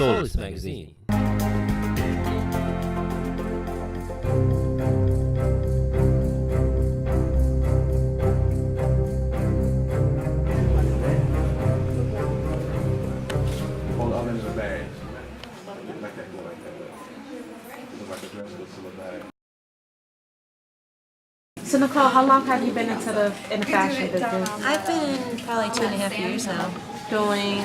Solis magazine. Hold on in the bag. Like that, go like that. Look like a dress goes to the bag. So Nicole, how long have you been into the fashion business? I've been probably 2.5 years now. Doing.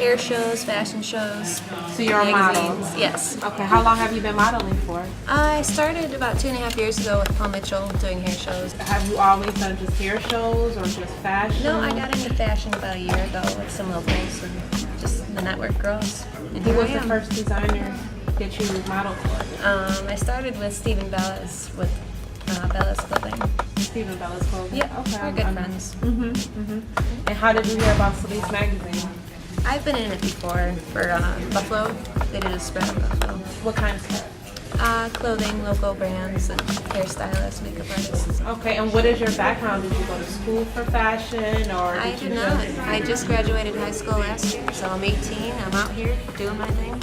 Hair shows, fashion shows. So you're a model? magazines. Yes. Okay. How long have you been modeling for? I started about 2.5 years ago with Paul Mitchell doing hair shows. Have you always done just hair shows or just fashion? No, I got into fashion about a year ago with some locals and just the network grows. And Who here was I the am. first designer that you modeled for? I started with Stephen Bellis with Bellis Clothing. Stephen Bella's clothing. Yeah, Okay. we're good friends. And how did you hear about Solis magazine? I've been in it before for Buffalo. They did a spread on Buffalo. What kind of stuff? Clothing, local brands, and hairstylists, makeup artists. Okay. And what is your background? Did you go to school for fashion or? I you did not. just- I just graduated high school last year, so I'm 18. I'm out here doing my thing.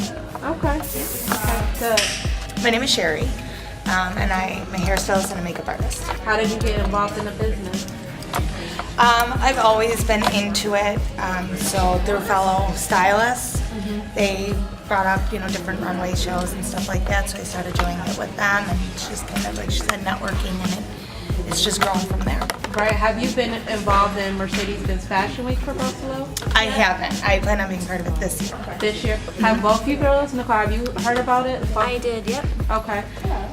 Okay. Okay. Good. My name is Sherry, and I'm a hairstylist and a makeup artist. How did you get involved in the business? I've always been into it, so through fellow stylists, they brought up, different runway shows and stuff like that, so I started doing it with them, and it's just kind of, like she said, networking, and it's just grown from there. Right. Have you been involved in Mercedes-Benz Fashion Week for Buffalo I haven't. I plan on being part of it this year. this year? Have both you girls, Nicole, have you heard about it? I did, yep. Okay.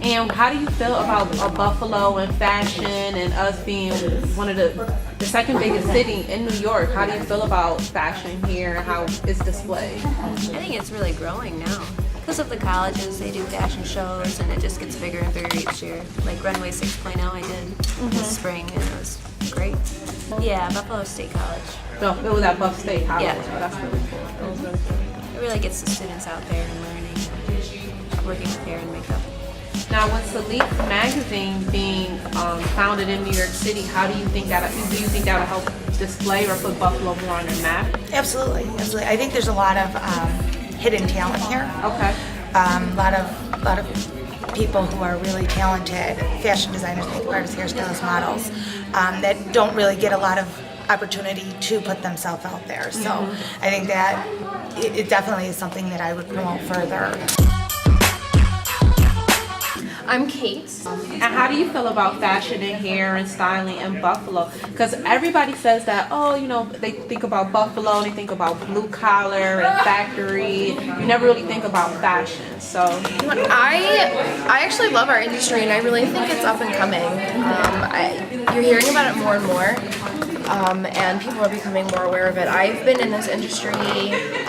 And how do you feel about Buffalo and fashion and us being one of the second biggest city in New York? How do you feel about fashion here and how it's displayed? I think it's really growing now. Because of the colleges, they do fashion shows, and it just gets bigger and bigger each year. Like Runway 6.0 I did this spring, and it was great. Yeah, Buffalo State College. No, it was at Buff State College. Yeah. So that's really cool. That was really cool. It really gets the students out there and learning, working with hair and makeup. Now, with Solis magazine being founded in New York City, how do you think that'll help display or put Buffalo more on the map? Absolutely, absolutely. I think there's a lot of hidden talent here. Okay. A lot of people who are really talented, fashion designers, makeup artists, hairstylists, models, that don't really get a lot of opportunity to put themselves out there. So I think that it definitely is something that I would promote further. I'm Kate. And how do you feel about fashion and hair and styling in Buffalo? Because everybody says that, they think about Buffalo, they think about blue collar and factory. You never really think about fashion. So, I actually love our industry, and I really think it's up and coming. You're hearing about it more and more, and people are becoming more aware of it. I've been in this industry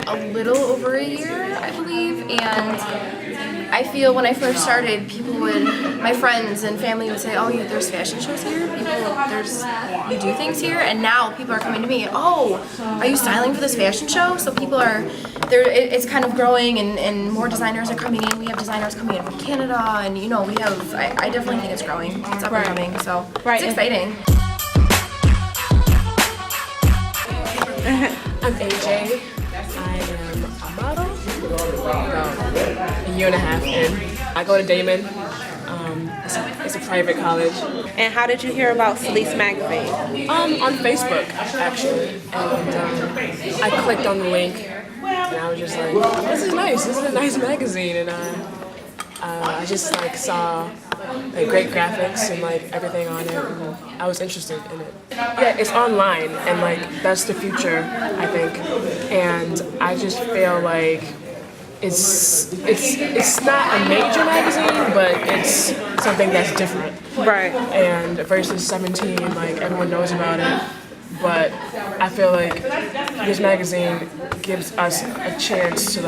a little over a year, I believe, and I feel when I first started, my friends and family would say, "Oh, there's fashion shows here. You do things here." And now people are coming to me, "Oh, are you styling for this fashion show?" So people are there. It's kind of growing, and more designers are coming in. We have designers coming in from Canada, and we have. I definitely think it's growing. It's up and coming, so Right. it's exciting. I'm AJ. I am a model about a year and a half in. I go to Damon. It's a private college. and how did you hear about Solis magazine? On Facebook, actually. And I clicked on the link, and I was just like, this is nice. This is a nice magazine. And I just saw great graphics and everything on it, and I was interested in it. Yeah, it's online, and that's the future, I think. And I just feel like it's not a major magazine, but it's something that's different. Right. And versus 17, everyone knows about it. But I feel like this magazine gives us a chance to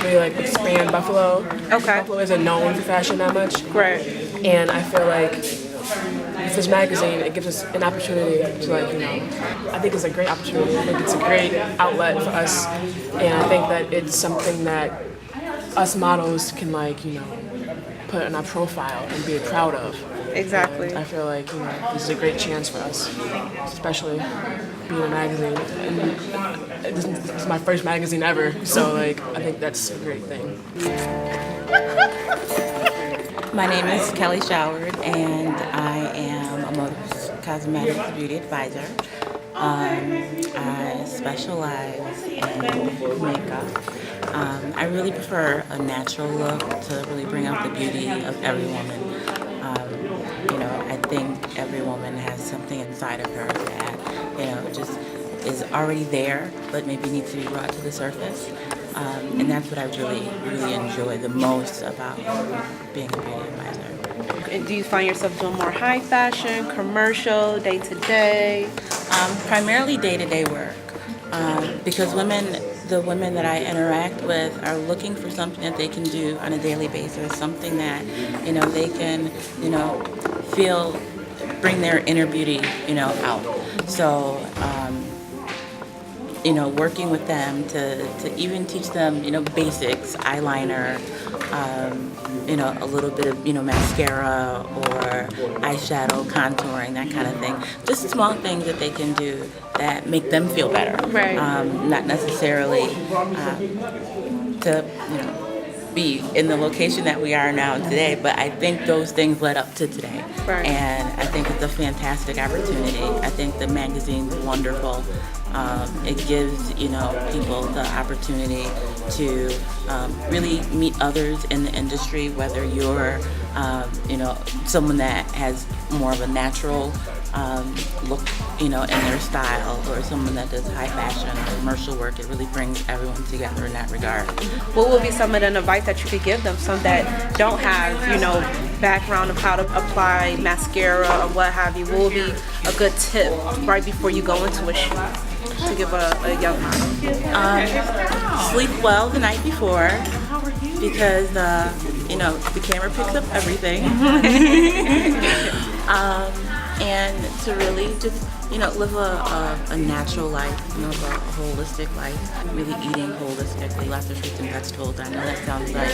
really expand Buffalo. Okay. Buffalo isn't known for fashion that much. Right. And I feel like with this magazine, it gives us an opportunity to I think it's a great opportunity. I think it's a great outlet for us, and I think that it's something that us models can put in our profile and be proud of. Exactly. I feel like this is a great chance for us, especially being a magazine. And this is my first magazine ever, so like I think that's a great thing. My name is Kelly Showard, and I am a Motive Cosmetics beauty advisor. I specialize in makeup. I really prefer a natural look to really bring out the beauty of every woman. I think every woman has something inside of her that, just is already there, but maybe needs to be brought to the surface. And that's what I really, really enjoy the most about being a beauty advisor. And do you find yourself doing more high fashion, commercial, day to day? Primarily day-to-day work, because the women that I interact with are looking for something that they can do on a daily basis, something that, they can, bring their inner beauty, out. So, working with them to even teach them, basics, eyeliner, a little bit of, mascara or eyeshadow, contouring, that kind of thing. Just small things that they can do that make them feel better. Right. Not necessarily to, be in the location that we are now today, but I think those things led up to today. Right. And I think it's a fantastic opportunity. I think the magazine's wonderful. It gives, people the opportunity to really meet others in the industry, whether you're, someone that has more of a natural look, in their style, or someone that does high fashion or commercial work. It really brings everyone together in that regard. What would be some of the advice that you could give them, some that don't have, background of how to apply mascara or what have you? What would be a good tip right before you go into a shoot to give a young model? Sleep well the night before, because, the camera picks up everything. And to really just, live a natural life, live a holistic life, really eating holistically, lots of fruits and vegetables. I know that sounds like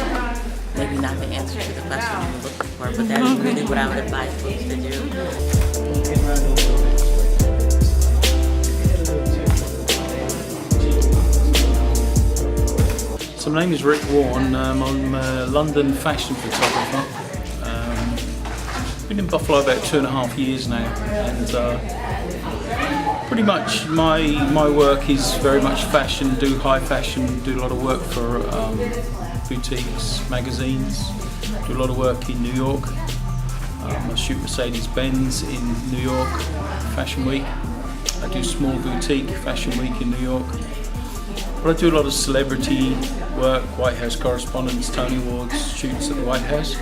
maybe not the answer to the question you were looking for, but that is really what I would advise folks to do. So my name is Rick Warren. I'm a London fashion photographer. Been in Buffalo about 2.5 years now, and pretty much my work is very much fashion, do high fashion, do a lot of work for boutiques, magazines, do a lot of work in New York. I shoot Mercedes-Benz in New York, Fashion Week. I do small boutique Fashion Week in New York. But I do a lot of celebrity work, White House correspondence, Tony Awards, shoots at the White House.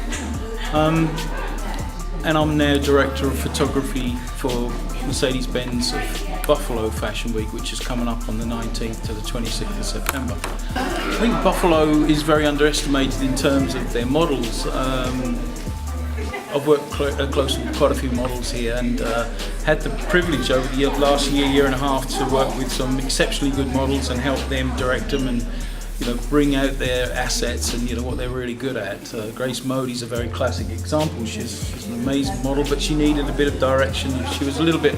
And I'm now director of photography for Mercedes-Benz of Buffalo Fashion Week, which is coming up on the 19th to the 26th of September. I think Buffalo is very underestimated in terms of their models. I've worked closely with quite a few models here, and had the privilege over the last year and a half to work with some exceptionally good models and help them direct them and bring out their assets and what they're really good at. Grace Mody's a very classic example. She's an amazing model, but she needed a bit of direction. She was a little bit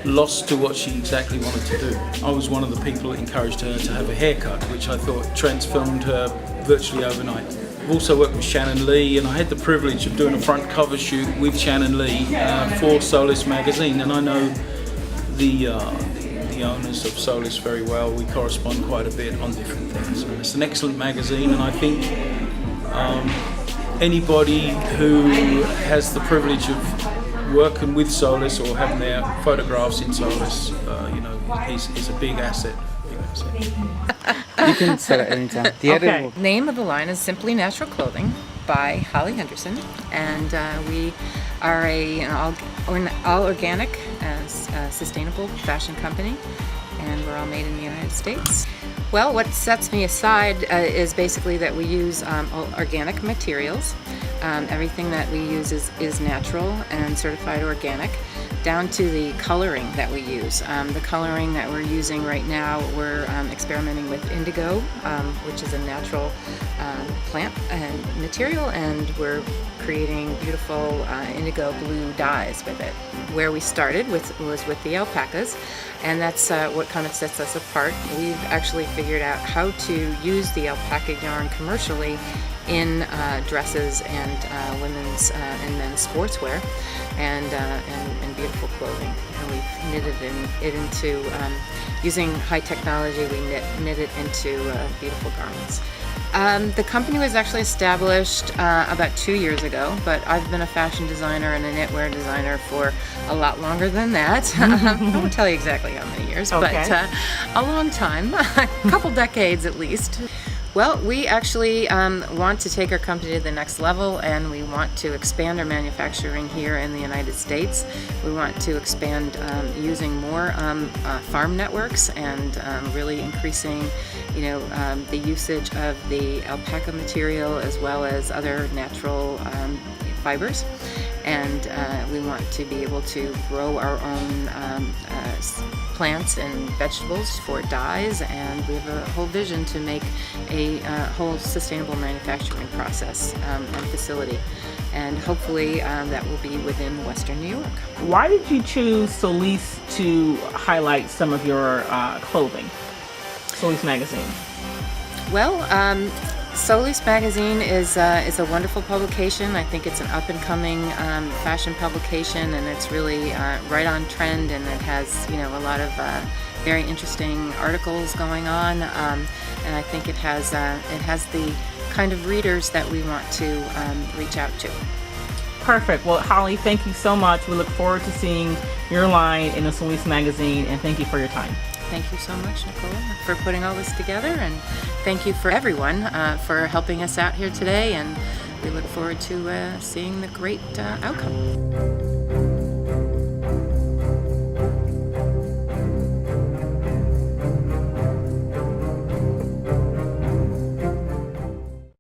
lost to what she exactly wanted to do. I was one of the people that encouraged her to have a haircut, which I thought transformed her virtually overnight. I've also worked with Shannon Lee, and I had the privilege of doing a front cover shoot with Shannon Lee for Solis magazine, and I know the owners of Solis very well. We correspond quite a bit on different things. And it's an excellent magazine, and I think anybody who has the privilege of working with Solis or having their photographs in Solis, is a big asset. You can set it anytime. Okay. Name of the line is Simply Natural Clothing by Holly Henderson, and we are an all organic and sustainable fashion company, and we're all made in the United States. Well, what sets me aside is basically that we use all organic materials. Everything that we use is natural and certified organic down to the coloring that we use. The coloring that we're using right now, we're experimenting with indigo, which is a natural plant and material, and we're creating beautiful indigo blue dyes with it. Where we started was with the alpacas, and that's what kind of sets us apart. We've actually figured out how to use the alpaca yarn commercially in dresses and women's and men's sportswear and beautiful clothing. And we've knitted it into, using high technology, we knit it into beautiful garments. The company was actually established about 2 years ago, but I've been a fashion designer and a knitwear designer for a lot longer than that. I won't tell you exactly how many years, but a long time, a couple decades at least. Well, we actually want to take our company to the next level, and we want to expand our manufacturing here in the United States. We want to expand using more farm networks and really increasing, the usage of the alpaca material as well as other natural fibers. And we want to be able to grow our own plants and vegetables for dyes, and we have a whole vision to make a whole sustainable manufacturing process and facility, and hopefully that will be within Western New York. Why did you choose Solis to highlight some of your clothing? Solis magazine. Well, Solis magazine is a wonderful publication. I think it's an up-and-coming fashion publication, and it's really right on trend, and it has a lot of very interesting articles going on, and I think it has the kind of readers that we want to reach out to. Perfect. Well, Holly, thank you so much. We look forward to seeing your line in the Solis magazine, and thank you for your time. Thank you so much, Nicole, for putting all this together, and thank you for everyone for helping us out here today, and we look forward to seeing the great outcome.